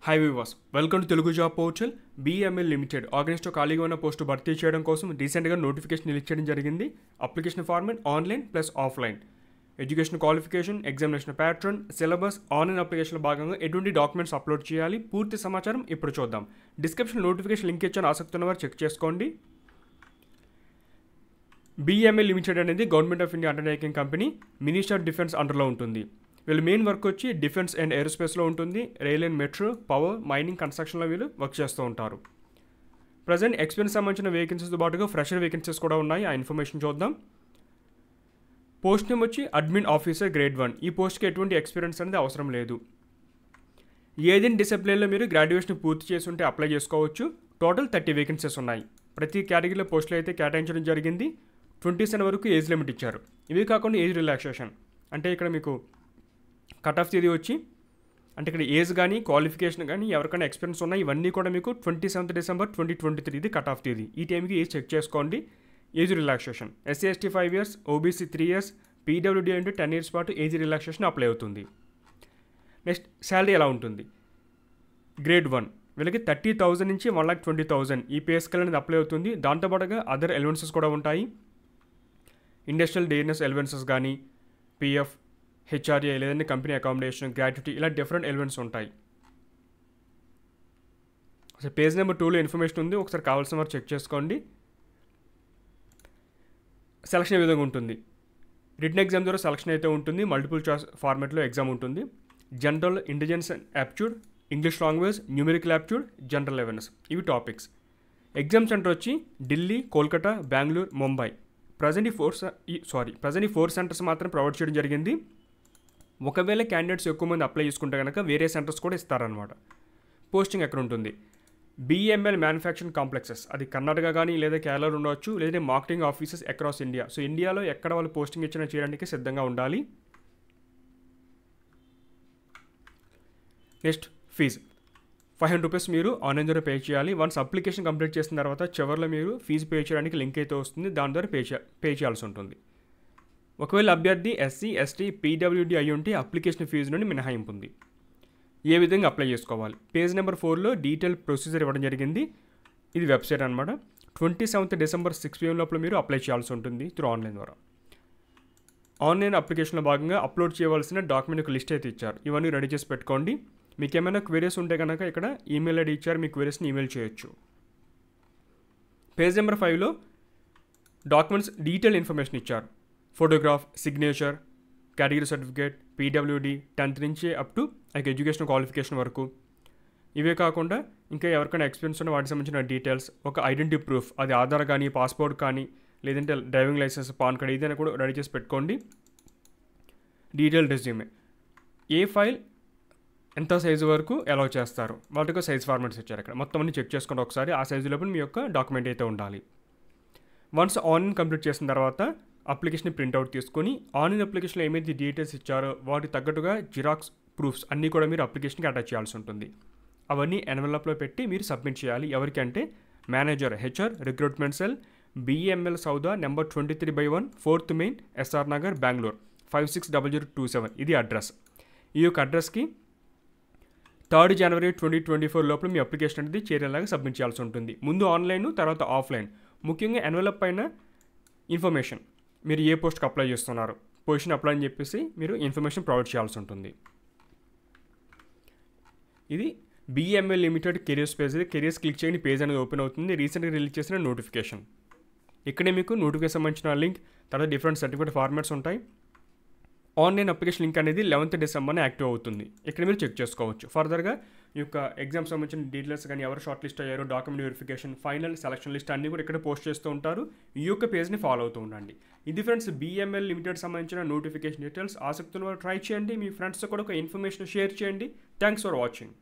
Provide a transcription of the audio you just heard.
Hi viewers, welcome to Telugu Job Portal. BEML Limited ఆర్గనైజ్తో ఖాళీగా ఉన్న post భర్తీ చేయడం కోసం రీసెంట్గా నోటిఫికేషన్ రిలీజ్ చేయడం జరిగింది. Application format online plus offline, education qualification, examination pattern, syllabus, online అప్లికేషన్లో భాగంగా ఎటువంటి డాక్యుమెంట్స్ అప్లోడ్ చేయాలి, పూర్తి సమాచారం ఇప్పుడు చూద్దాం. డిస్క్రిప్షన్ నోటిఫికేషన్ లింక్ ఇచ్చాను, ఆసక్తి ఉన్నవారు చెక్ చేసుకోండి. BEML లిమిటెడ్ అనేది government of India undertaking company, minister of defence అండర్లో ఉంటుంది. వీళ్ళు మెయిన్ వర్క్ వచ్చి డిఫెన్స్ అండ్ ఏరోస్పేస్లో ఉంటుంది. Rail and metro, power, mining, కన్స్ట్రక్షన్లో వీళ్ళు వర్క్ చేస్తూ ఉంటారు. ప్రజెంట్ ఎక్స్పీరియన్స్ సంబంధించిన వేకెన్సీస్తో పాటుగా ఫ్రెషర్ వేకెన్సీస్ కూడా ఉన్నాయి. ఆ ఇన్ఫర్మేషన్ చూద్దాం. పోస్ట్ నేమ్ వచ్చి అడ్మిన్ ఆఫీసర్ గ్రేడ్ 1. ఈ పోస్ట్కి ఎటువంటి ఎక్స్పీరియన్స్ అనేది అవసరం లేదు. ఏదైనా డిసిప్లిన్లో మీరు గ్రాడ్యుయేషన్ పూర్తి చేసి ఉంటే అప్లై చేసుకోవచ్చు. టోటల్ 30 వేకెన్సీస్ ఉన్నాయి. ప్రతి కేటగిరీలో పోస్టులు అయితే కేటాయించడం జరిగింది. 27 వరకు ఏజ్ లిమిట్ ఇచ్చారు. ఇవి కాకుండా ఏజ్ రిలాక్సేషన్ అంటే ఇక్కడ మీకు కట్ ఆఫ్ తేదీ వచ్చి అంటే ఇక్కడ ఏజ్ కానీ క్వాలిఫికేషన్ కానీ ఎవరికైనా ఎక్స్పీరియన్స్ ఉన్నాయి, ఇవన్నీ కూడా మీకు 27 డిసెంబర్ 2023 ఇది కట్ ఆఫ్ తేదీ. ఈ టైంకి ఏజ్ చెక్ చేసుకోండి. Age relaxation SC/ST 5 years, OBC 3 years, PWD అంటే 10 years పాటు ఏజ్ రిలాక్సేషన్ అప్లై అవుతుంది. నెక్స్ట్ శాలరీ ఎలా ఉంటుంది? గ్రేడ్ 1 వీళ్ళకి 30,000 నుంచి 1,20,000 ఈ పే స్కేల్ అనేది అప్లై అవుతుంది. దాంతోపాటుగా అదర్ ఎలివెన్సెస్ కూడా ఉంటాయి. ఇండస్ట్రియల్ డేర్నెస్ ఎలివెన్సెస్ కానీ, PF, HRA లేదంటే కంపెనీ అకామిడేషన్, గ్రాట్యుటీ ఇలా డిఫరెంట్ ఎలిమెంట్స్ ఉంటాయి. అసలు పేజ్ నెంబర్ 2లో ఇన్ఫర్మేషన్ ఉంది, ఒకసారి కావాల్సిన వారు చెక్ చేసుకోండి. సెలక్షన్ ఏ విధంగా ఉంటుంది? రిటన్ ఎగ్జామ్ ద్వారా సెలక్షన్ అయితే ఉంటుంది. మల్టిపుల్ చాయిస్ ఫార్మాట్లో ఎగ్జామ్ ఉంటుంది. General, intelligence and aptitude, English language, numerical aptitude, general awareness ఇవి టాపిక్స్. ఎగ్జామ్ సెంటర్ వచ్చి ఢిల్లీ, కోల్కతా, బెంగళూరు, ముంబై. ప్రజెంట్ ఈ 4 సెంటర్స్ మాత్రం ప్రొవైడ్ చేయడం జరిగింది. ఒకవేళ క్యాండిడేట్స్ ఎక్కువ మంది అప్లై చేసుకుంటే కనుక వేరే సెంటర్స్ కూడా ఇస్తారనమాట. పోస్టింగ్ ఎక్కడ ఉంటుంది? BEML మ్యానుఫ్యాక్చరింగ్ కాంప్లెక్సెస్, అది కర్ణాటక కానీ లేదా కేరళలో ఉండవచ్చు, లేదా marketing offices across India. So ఇండియాలో ఎక్కడ వాళ్ళు పోస్టింగ్ ఇచ్చినా చేయడానికి సిద్ధంగా ఉండాలి. నెక్స్ట్ ఫీజు 500 రూపీస్ మీరు ఆన్లైన్ ద్వారా పే చేయాలి. వన్స్ అప్లికేషన్ కంప్లీట్ చేసిన తర్వాత చివరిలో మీరు ఫీజు పే చేయడానికి లింక్ అయితే వస్తుంది, దాని ద్వారా పే చేయాల్సి ఉంటుంది. ఒకవేళ అభ్యర్థి SC, ST, PWD అయి ఉంటే అప్లికేషన్ ఫీజు నుండి మినహాయింపు ఉంది. ఏ విధంగా అప్లై చేసుకోవాలి? పేజ్ నెంబర్ 4లో డీటెయిల్ ప్రొసీజర్ ఇవ్వడం జరిగింది. ఇది వెబ్సైట్ అనమాట. 27 డిసెంబర్ 6 PM లోపల మీరు అప్లై చేయాల్సి ఉంటుంది త్రూ ఆన్లైన్ ద్వారా. ఆన్లైన్ అప్లికేషన్లో భాగంగా అప్లోడ్ చేయవలసిన డాక్యుమెంట్ ఒక లిస్ట్ అయితే ఇచ్చారు. ఇవన్నీ రెడీ చేసి పెట్టుకోండి. మీకు ఏమైనా క్వెరీస్ ఉంటే కనుక ఇక్కడ ఈమెయిల్ ఐడి ఇచ్చారు, మీ క్వెరీస్ని ఈమెయిల్ చేయొచ్చు. పేజ్ నెంబర్ 5లో డాక్యుమెంట్స్ డీటెయిల్ ఇన్ఫర్మేషన్ ఇచ్చారు. Photograph, signature, category certificate, PWD 10th నుంచి అప్ టు ఎడ్యుకేషన్ క్వాలిఫికేషన్ వరకు. ఇవే కాకుండా ఇంకా ఎవరికైనా ఎక్స్పీరియన్స్ ఉన్న వాటికి సంబంధించిన డీటెయిల్స్, ఒక ఐడెంటిటీ ప్రూఫ్, అది ఆధార్ కానీ, పాస్పోర్ట్ కానీ, లేదంటే డ్రైవింగ్ లైసెన్స్, పాన్ కార్డ్ ఏదైనా కూడా రెడీ చేసి పెట్టుకోండి. డీటెయిల్ రెజ్యూమే, ఏ ఫైల్ ఎంత సైజు వరకు అలౌ చేస్తారు, వాటికి సైజ్ ఫార్మాట్స్ ఇచ్చారు. ఇక్కడ మొత్తం అన్ని చెక్ చేసుకోండి ఒకసారి. ఆ సైజు లోపల మీ యొక్క డాక్యుమెంట్ అయితే ఉండాలి. వన్స్ ఆన్లైన్ కంప్లీట్ చేసిన తర్వాత అప్లికేషన్ ప్రింట్అవుట్ తీసుకొని ఆన్లైన్ అప్లికేషన్లో ఏమైతే డీటెయిల్స్ ఇచ్చారో వాటికి తగ్గట్టుగా జిరాక్స్ ప్రూఫ్స్ అన్నీ కూడా మీరు అప్లికేషన్కి అటాచ్ చేయాల్సి ఉంటుంది. అవన్నీ ఎన్వెలప్లో పెట్టి మీరు సబ్మిట్ చేయాలి. ఎవరికంటే manager, HR, recruitment cell, BEML Soudha, number 23/1, 4th main, SR Nagar, Bengaluru 560027 ఇది అడ్రస్. ఈ యొక్క అడ్రస్కి 3rd January 2024 లోపల మీ అప్లికేషన్ అనేది చేరేలాగా సబ్మిట్ చేయాల్సి ఉంటుంది. ముందు ఆన్లైన్, తర్వాత ఆఫ్లైన్. ముఖ్యంగా ఎన్వెలప్ పైన ఇన్ఫర్మేషన్, మీరు ఏ పోస్ట్కి అప్లై చేస్తున్నారు, పొజిషన్ అప్లై అని చెప్పేసి మీరు ఇన్ఫర్మేషన్ ప్రొవైడ్ చేయాల్సి ఉంటుంది. ఇది BEML limited careers page. Careers click చేయండి, పేజ్ అనేది ఓపెన్ అవుతుంది. రీసెంట్గా రిలీజ్ చేసిన నోటిఫికేషన్. ఇక్కడే మీకు నోటిఫికేషన్ సంబంధించిన లింక్, తర్వాత డిఫరెంట్ సర్టిఫికేట్ ఫార్మాట్స్ ఉంటాయి. ఆన్లైన్ అప్లికేషన్ లింక్ అనేది 11th డిసెంబర్నే యాక్టివ్ అవుతుంది. ఇక్కడ మీరు చెక్ చేసుకోవచ్చు. ఫర్దర్గా ఈ యొక్క ఎగ్జామ్ సంబంధించిన డీటెయిల్స్ కానీ, ఎవరు షార్ట్ లిస్ట్ అయ్యారో, document verification, final selection list అన్నీ కూడా ఇక్కడ పోస్ట్ చేస్తూ ఉంటారు. ఈ యొక్క పేజ్ని ఫాలో అవుతూ ఉండండి. ఇది ఫ్రెండ్స్ BEML లిమిటెడ్ సంబంధించిన నోటిఫికేషన్ డీటెయిల్స్. ఆసక్తులు ట్రై చేయండి, మీ ఫ్రెండ్స్తో కూడా ఒక ఇన్ఫర్మేషన్ షేర్ చేయండి. Thanks for watching.